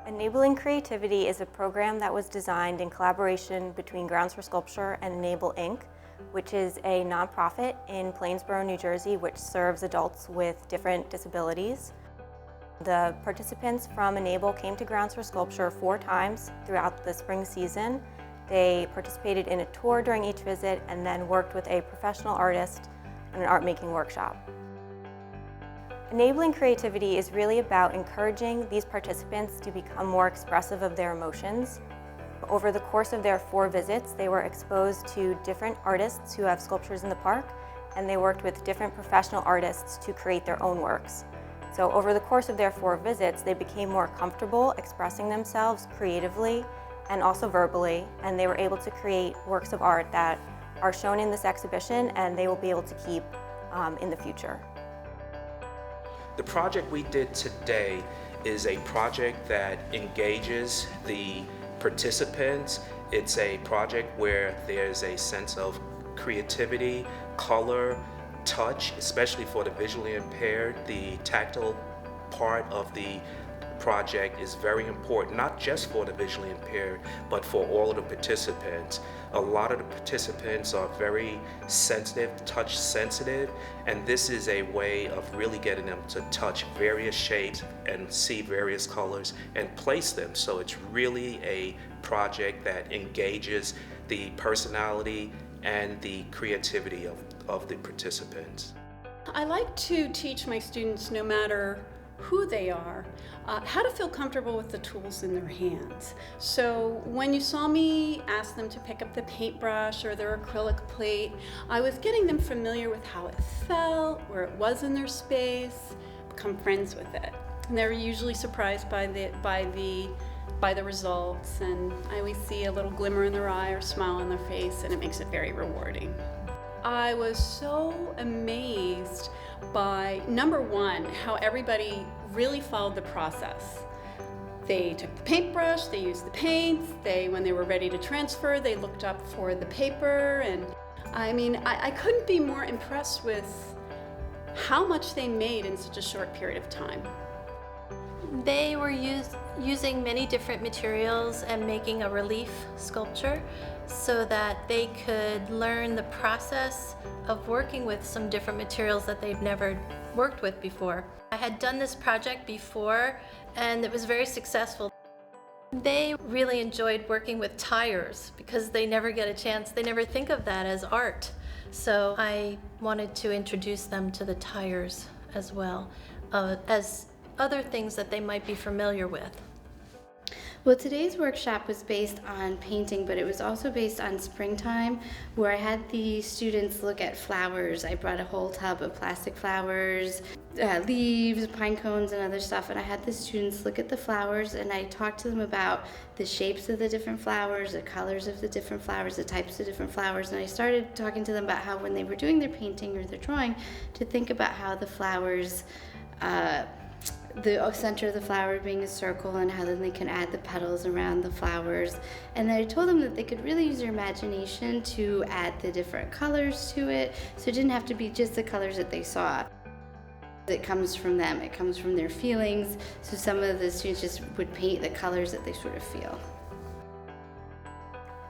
Enabling Creativity is a program that was designed in collaboration between Grounds for Sculpture and Enable Inc., which is a nonprofit in Plainsboro, New Jersey, which serves adults with different disabilities. The participants from Enable came to Grounds for Sculpture 4 times throughout the spring season. They participated in a tour during each visit and then worked with a professional artist on an art making workshop. Enabling Creativity is really about encouraging these participants to become more expressive of their emotions. Over the course of their 4 visits, they were exposed to different artists who have sculptures in the park, and they worked with different professional artists to create their own works. So over the course of their 4 visits, they became more comfortable expressing themselves creatively and also verbally, and they were able to create works of art that are shown in this exhibition and they will be able to keep in the future. The project we did today is a project that engages the participants. It's a project where there's a sense of creativity, color, touch, especially for the visually impaired. The tactile part of the project is very important, not just for the visually impaired, but for all of the participants. A lot of the participants are very sensitive, touch sensitive, and this is a way of really getting them to touch various shapes and see various colors and place them. So it's really a project that engages the personality and the creativity of the participants. I like to teach my students, no matter who they are, how to feel comfortable with the tools in their hands. So when you saw me ask them to pick up the paintbrush or their acrylic plate, I was getting them familiar with how it felt, where it was in their space, become friends with it. And they're usually surprised by the results, and I always see a little glimmer in their eye or smile on their face, and it makes it very rewarding. I was so amazed by, number one, how everybody really followed the process. They took the paintbrush, they used the paints, when they were ready to transfer, they looked up for the paper, and I couldn't be more impressed with how much they made in such a short period of time. They were using many different materials and making a relief sculpture so that they could learn the process of working with some different materials that they've never worked with before. I had done this project before and it was very successful. They really enjoyed working with tires because they never get a chance, they never think of that as art. So I wanted to introduce them to the tires as well, as other things that they might be familiar with. Well, today's workshop was based on painting, but it was also based on springtime, where I had the students look at flowers. I brought a whole tub of plastic flowers, leaves, pine cones, and other stuff, and I had the students look at the flowers, and I talked to them about the shapes of the different flowers, the colors of the different flowers, the types of different flowers, and I started talking to them about how when they were doing their painting or their drawing, to think about how the flowers, the center of the flower being a circle, and how then they can add the petals around the flowers. And then I told them that they could really use their imagination to add the different colors to it, so it didn't have to be just the colors that they saw. It comes from them, it comes from their feelings, so some of the students just would paint the colors that they sort of feel.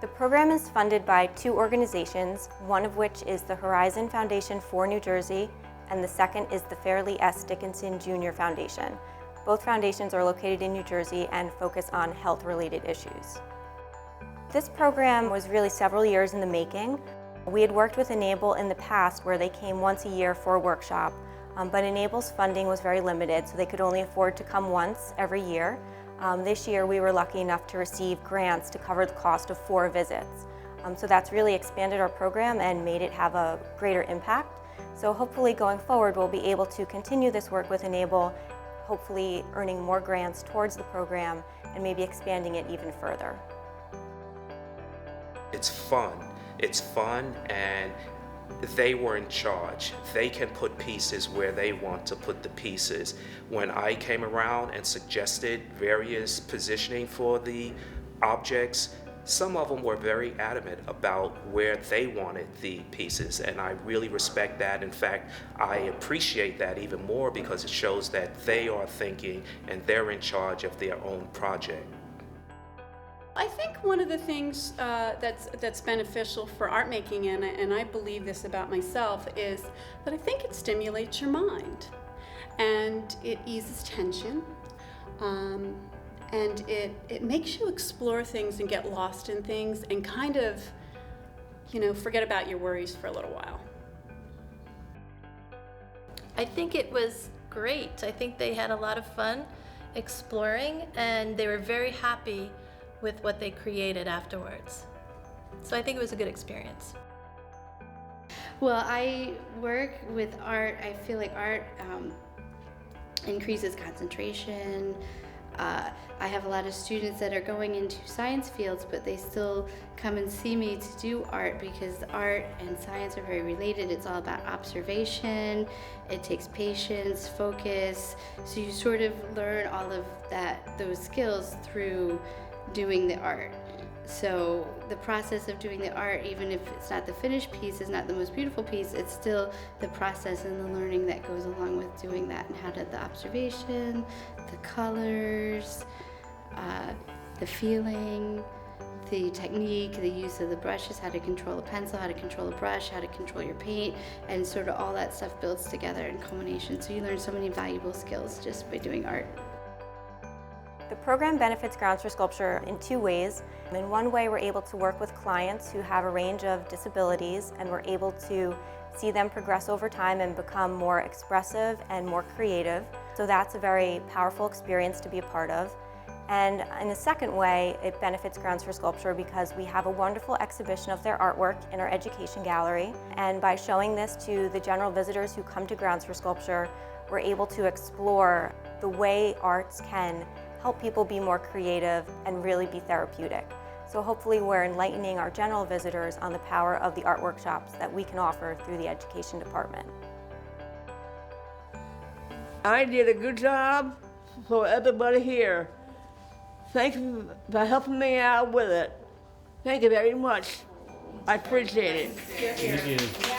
The program is funded by 2 organizations, one of which is the Horizon Foundation for New Jersey, and the second is the Fairleigh S. Dickinson Jr. Foundation. Both foundations are located in New Jersey and focus on health-related issues. This program was really several years in the making. We had worked with Enable in the past where they came once a year for a workshop, but Enable's funding was very limited, so they could only afford to come once every year. This year we were lucky enough to receive grants to cover the cost of 4 visits. So that's really expanded our program and made it have a greater impact. So hopefully going forward we'll be able to continue this work with Enable, hopefully earning more grants towards the program and maybe expanding it even further. It's fun, and they were in charge. They can put pieces where they want to put the pieces. When I came around and suggested various positioning for the objects, some of them were very adamant about where they wanted the pieces, and I really respect that. In fact, I appreciate that even more because it shows that they are thinking and they're in charge of their own project. I think one of the things that's beneficial for art making, and I believe this about myself, is that I think it stimulates your mind, and it eases tension, and it makes you explore things and get lost in things and kind of, forget about your worries for a little while. I think it was great. I think they had a lot of fun exploring, and they were very happy with what they created afterwards. So I think it was a good experience. Well, I work with art. I feel like art increases concentration. I have a lot of students that are going into science fields, but they still come and see me to do art because art and science are very related. It's all about observation. It takes patience, focus. So you sort of learn all of those skills through doing the art. So the process of doing the art, even if it's not the finished piece, is not the most beautiful piece, it's still the process and the learning that goes along with doing that, and how did the observation, the colors, the feeling, the technique, the use of the brushes, how to control a pencil, how to control a brush, how to control your paint, and sort of all that stuff builds together in culmination. So you learn so many valuable skills just by doing art. The program benefits Grounds for Sculpture in two ways. In one way, we're able to work with clients who have a range of disabilities, and we're able to see them progress over time and become more expressive and more creative. So that's a very powerful experience to be a part of. And in a second way, it benefits Grounds for Sculpture because we have a wonderful exhibition of their artwork in our education gallery. And by showing this to the general visitors who come to Grounds for Sculpture, we're able to explore the way arts can help people be more creative and really be therapeutic. So hopefully we're enlightening our general visitors on the power of the art workshops that we can offer through the education department. I did a good job for everybody here. Thank you for helping me out with it. Thank you very much. I appreciate it. Thank you.